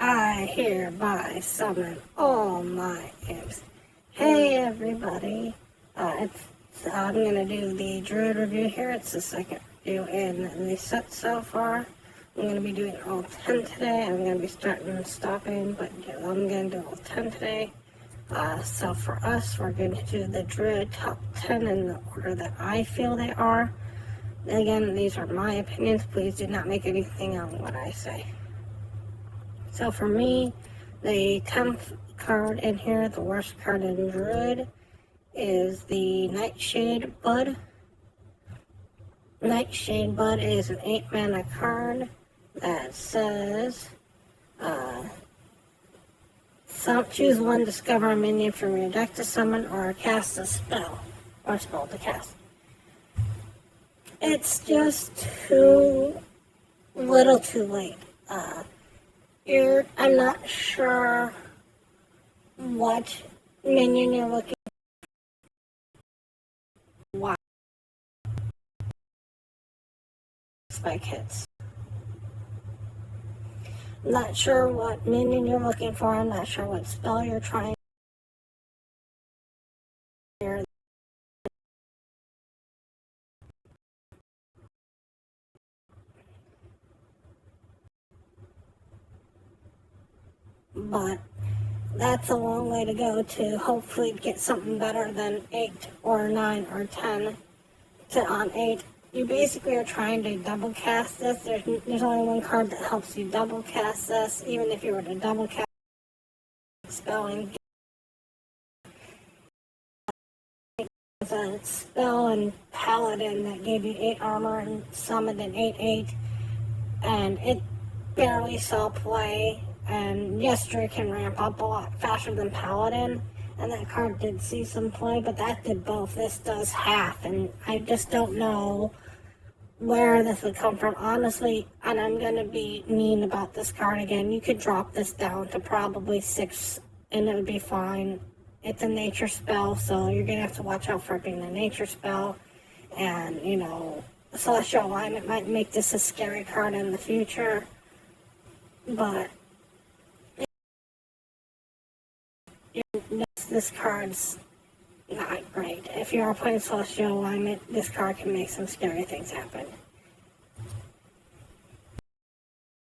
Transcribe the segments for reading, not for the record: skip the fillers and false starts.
I hereby summon all my imps. Hey everybody, I'm gonna do the Druid review here. It's the second review in the set so far. I'm gonna be doing all 10 today. I'm gonna be starting and stopping, but I'm gonna do all 10 today. So for us, we're going to do the Druid top 10 in the order that I feel they are. Again, these are my opinions. Please do not make anything on what I say. So for me, the 10th card in here, the worst card in Druid, is the Nightshade Bud. Nightshade Bud is an 8 mana card that says, choose one, discover a minion from your deck to summon, or cast a spell, or spell to cast. It's just too little too late. I'm not sure what minion you're looking for. Why spike hits. I'm not sure what minion you're looking for. I'm not sure what spell you're trying. But that's a long way to go to hopefully get something better than 8 or 9 or 10 on 8. You basically are trying to double cast this. There's only one card that helps you double cast this. Even if you were to double cast spelling, it's a spell and paladin that gave you 8 armor and summoned an 8/8, and it barely saw play. And yes, Druid can ramp up a lot faster than Paladin, and that card did see some play, but that did both. This does half, and I just don't know where this would come from, honestly. And I'm going to be mean about this card again. You could drop this down to probably 6, and it would be fine. It's a nature spell, so you're going to have to watch out for it being a nature spell. And, Celestial Alignment might make this a scary card in the future, but this card's not great. If you are playing Celestial Alignment, this card can make some scary things happen.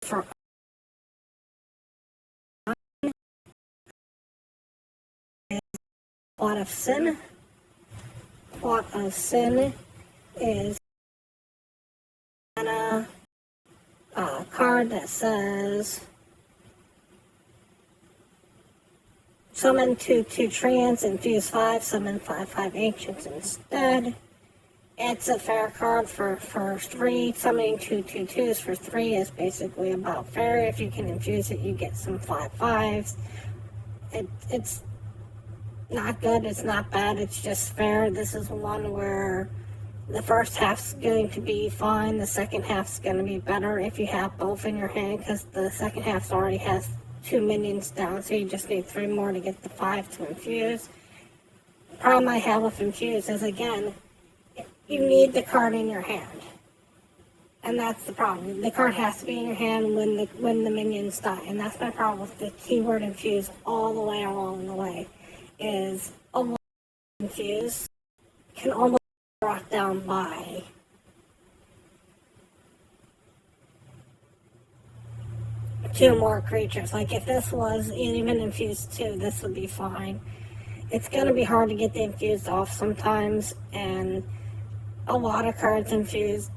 For Plot of Sin. Plot of Sin is a card that says summon 2/2 Treants, infuse 5, summon 5/5 Ancients instead. It's a fair card for 3. Summoning 2/2/2s for 3 is basically about fair. If you can infuse it, you get some 5/5s. It's not good, it's not bad, it's just fair. This is one where the first half's going to be fine, the second half's going to be better if you have both in your hand, because the second half already has 2 minions down, so you just need 3 more to get the 5 to infuse. The problem I have with infuse is, again, you need the card in your hand. And that's the problem. The card has to be in your hand when the minions die. And that's my problem with the keyword infuse all the way along the way. Is a lot of infuse can almost be brought down by two more creatures. Like if this was even infused 2, this would be fine. It's going to be hard to get the infused off sometimes, and a lot of cards uninfused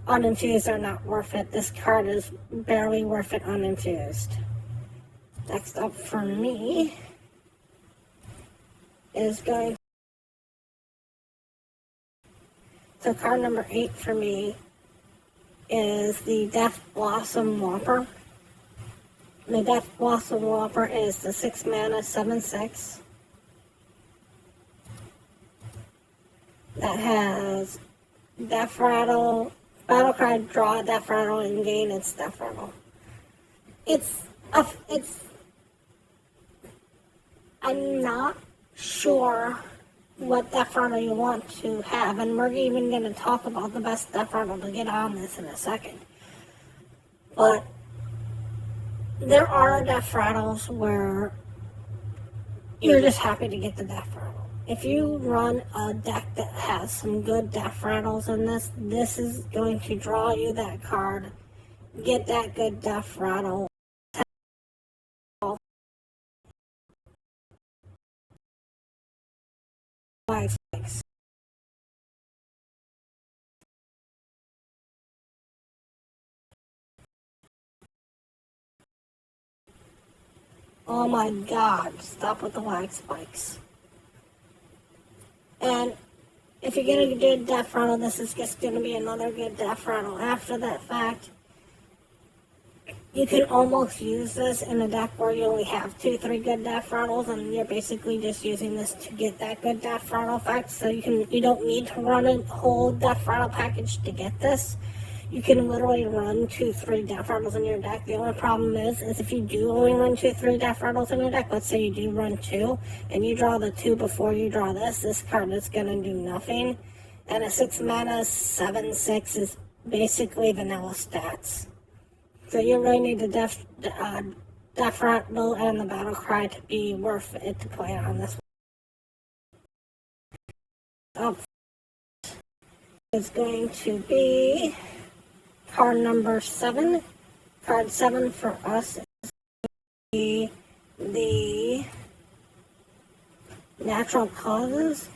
are not worth it. This card is barely worth it uninfused. Next up for me is going. So card number 8 for me is the Death Blossom Whopper. The Death Blossom Whopper is the 6 mana 7/6 that has Death Rattle, battle card, draw Death Rattle, and gain its Death Rattle. I'm not sure what Death Rattle you want to have, and we're even going to talk about the best Death Rattle to get on this in a second. But there are death rattles where you're just happy to get the death rattle. If you run a deck that has some good death rattles in this, this is going to draw you that card. Get that good death rattle. Oh my god, stop with the lag spikes. And if you're going to do death rattle, this is just going to be another good death rattle. After that fact, you can almost use this in a deck where you only have 2-3 good death rattles, and you're basically just using this to get that good death rattle effect. So you don't need to run a whole death rattle package to get this. You can literally run 2-3 death rattles in your deck. The only problem is if you do only run 2-3 death rattles in your deck, let's say you do run 2, and you draw the 2 before you draw this card is going to do nothing. And a 6 mana 7/6 is basically vanilla stats. So you really need the death rattle and the battle cry to be worth it to play on this one. Up is going to be card number 7. Card 7 for us is the Natural Causes.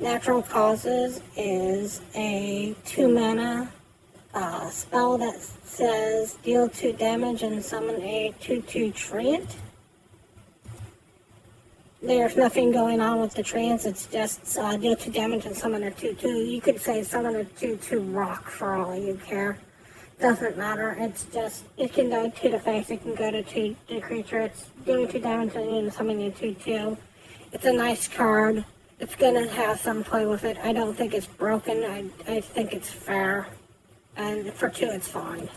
Natural Causes is a 2 mana spell that says deal 2 damage and summon a 2/2 treant. There's nothing going on with the treants, it's just deal 2 damage and summon a 2/2. You could say summon a 2/2 rock for all you care. Doesn't matter, it's just, it can go 2 to face, it can go to 2 to creature, it's doing 2 damage and summoning a 2/2. It's a nice card, it's gonna have some play with it. I don't think it's broken, I think it's fair. And for 2, it's fine.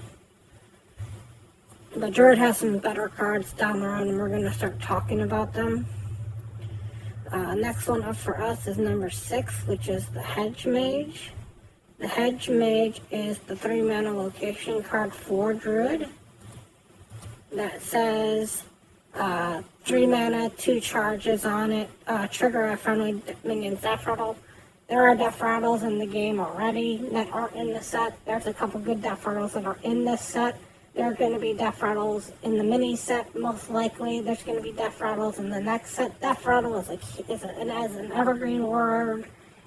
But Druid has some better cards down the road, and we're going to start talking about them. Next one up for us is number 6, which is the Hedge Mage. The Hedge Mage is the 3 mana location card for Druid. That says 3 mana, 2 charges on it, trigger a friendly minion's death rattle. There are death rattles in the game already that aren't in the set. There's a couple good death rattles that are in this set. There are going to be death rattles in the mini set, most likely. There's going to be death rattles in the next set. Death rattle is an evergreen word.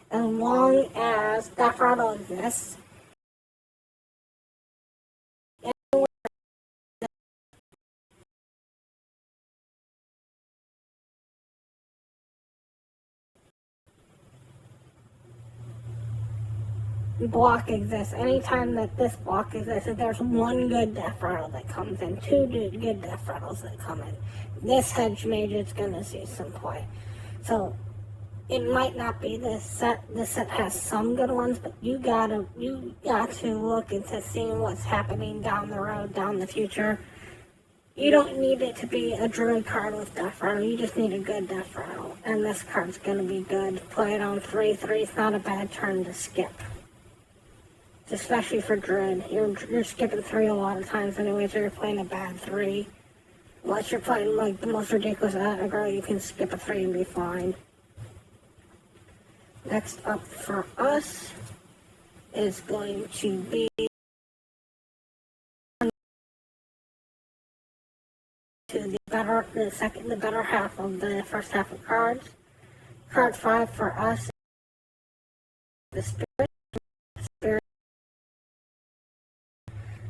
As long as death rattle exists, block exists. Anytime that this block exists, if there's one good death rattle that comes in, 2 good death rattles that come in, this Hedge Mage is going to see some play. So it might not be this set. This set has some good ones, but you got to look into seeing what's happening down the road, down the future. You don't need it to be a Druid card with death rattle. You just need a good death rattle, and this card's going to be good. Play it on 3/3. It's not a bad turn to skip. Especially for Druid. You're skipping 3 a lot of times anyways, or you're playing a bad 3. Unless you're playing like the most ridiculous aggro, you can skip a 3 and be fine. Next up for us is going to be to the better half of the first half of cards. Card 5 for us is the Spirit.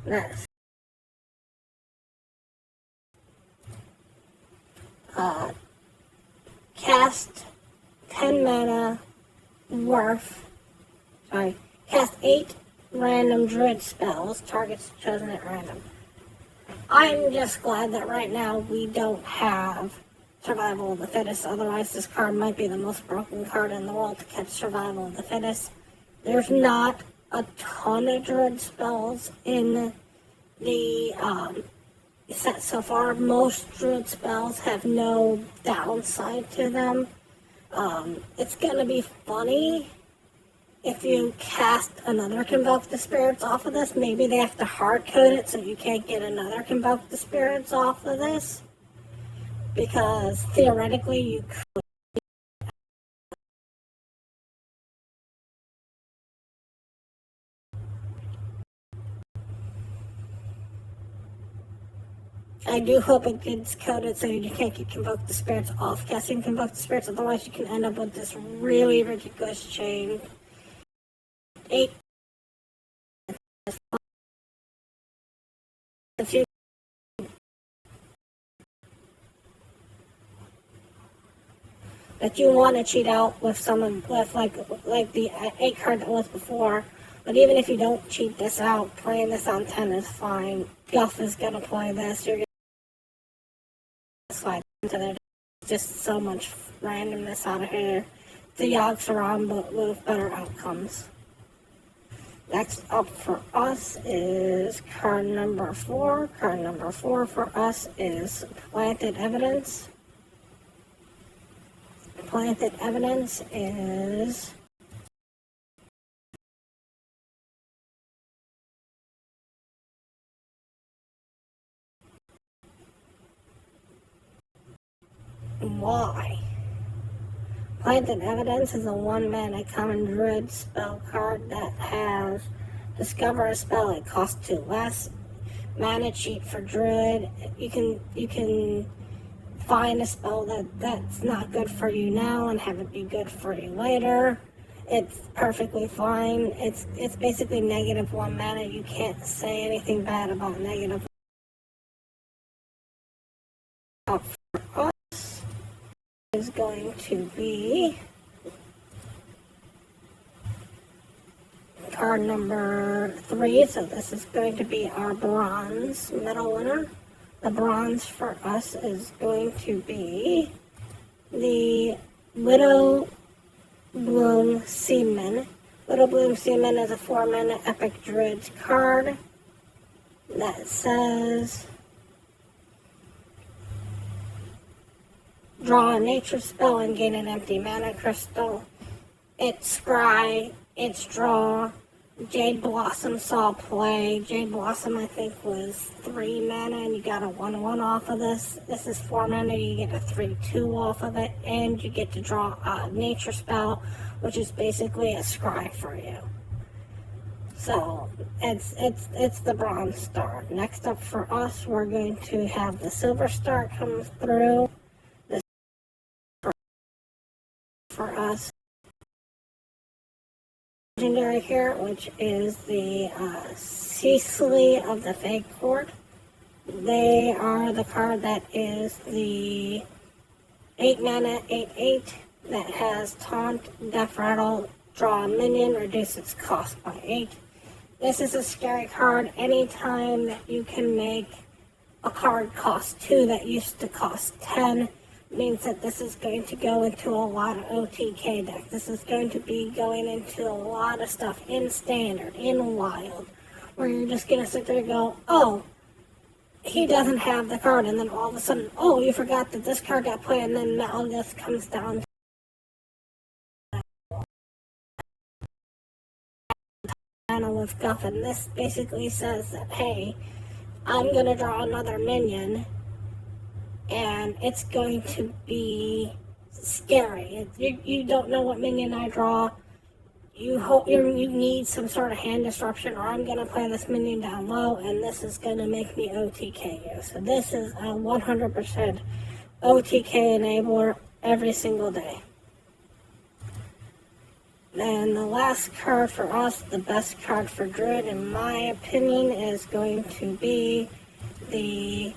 That's cast 10 mana cast 8 random Druid spells, targets chosen at random. I'm just glad that right now we don't have Survival of the Fittest, otherwise this card might be the most broken card in the world to catch Survival of the Fittest. There's not a ton of Druid spells in the set so far. Most Druid spells have no downside to them. It's gonna be funny if you cast another Convoke the Spirits off of this, maybe they have to hard code it so you can't get another Convoke the Spirits off of this. Because theoretically you could. I do hope it gets coded so you can't get Convoke the Spirits off casting Convoke the Spirits, otherwise you can end up with this really ridiculous chain. 8. If you that you want to cheat out with someone with like the 8 card that was before. But even if you don't cheat this out, playing this on 10 is fine. Guff is gonna play this. You're gonna slide into there. Just so much randomness out of here. The Yogs are on, but with better outcomes. Next up for us is card number 4. Card number 4 for us is Planted Evidence. Planted Evidence is why? Planted Evidence is a 1-mana common Druid spell card that has discover a spell. It costs 2 less. Mana cheat for Druid. You can find a spell that's not good for you now and have it be good for you later. It's perfectly fine. It's basically -1 mana. You can't say anything bad about negative. Up for us is going to be card number 3. So this is going to be our bronze medal winner. The bronze for us is going to be the Widow Bloom Seaman. Widow Bloom Seaman is a 4-mana epic druid card that says draw a nature spell and gain an empty mana crystal. It's scry, it's draw. Jade Blossom saw play. Jade Blossom, I think, was 3 mana, and you got a 1/1 off of this. This is 4 mana, you get a 3/2 off of it, and you get to draw a nature spell, which is basically a scry for you. So it's the bronze star. Next up for us, we're going to have the silver star come through. This for us. Legendary here, which is the Cecily of the Fake Court. They are the card that is the 8 mana 8/8 that has taunt, death rattle, draw a minion, reduce its cost by 8. This is a scary card. Anytime that you can make a card cost 2 that used to cost 10, means that this is going to go into a lot of OTK decks. This is going to be going into a lot of stuff in Standard, in Wild, where you're just going to sit there and go, oh, he doesn't have the card, and then all of a sudden, oh, you forgot that this card got played, and then Malgus comes down to with Guff, and this basically says that, hey, I'm going to draw another minion, and it's going to be scary. You don't know what minion I draw. You hope you need some sort of hand disruption, or I'm going to play this minion down low, and this is going to make me OTK you. So this is a 100% OTK enabler every single day. And the last card for us, the best card for Druid, in my opinion, is going to be the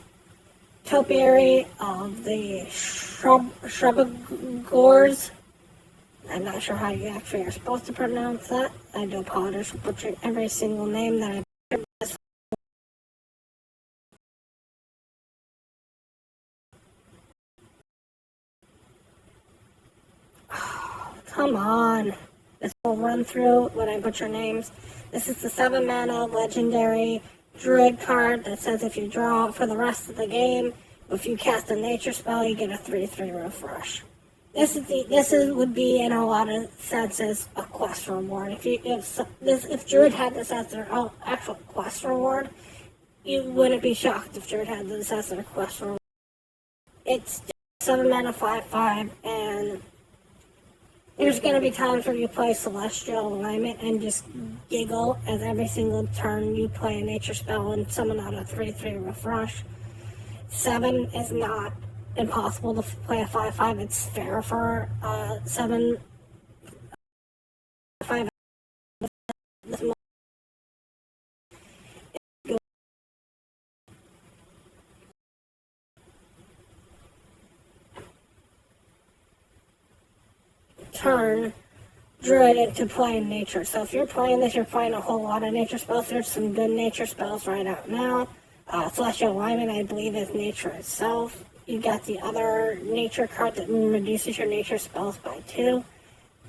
Topiary of the Shrubagores. I'm not sure how you actually are supposed to pronounce that. I do apologize for butchering every single name that I butchered. Oh, come on. This will run through when I butcher names. This is the 7 mana legendary Druid card that says if you draw for the rest of the game, if you cast a nature spell, you get a 3/3 refresh. would be in a lot of senses a quest reward. If Druid had this as their actual quest reward, you wouldn't be shocked if Druid had this as their quest reward. It's 7 mana 5/5, and there's going to be times where you play Celestial Alignment and just giggle as every single turn you play a nature spell and summon out a 3/3 refresh. 7 is not impossible to play a 5/5. It's fair for 7 5 turn Druid into playing nature. So if you're playing this, you're playing a whole lot of nature spells. There's some good nature spells right out now. Celestial Alignment, I believe, is nature itself. You got the other nature card that reduces your nature spells by 2.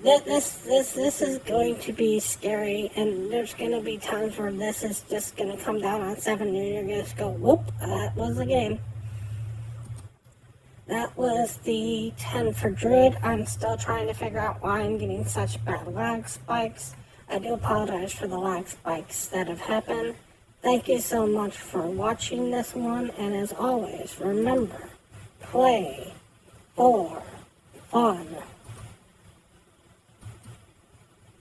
This is going to be scary, and there's going to be times where this is just going to come down on 7, and you're going to just go, whoop, that was the game. That was the 10 for Druid. I'm still trying to figure out why I'm getting such bad lag spikes. I do apologize for the lag spikes that have happened. Thank you so much for watching this one, and as always, remember, play for fun.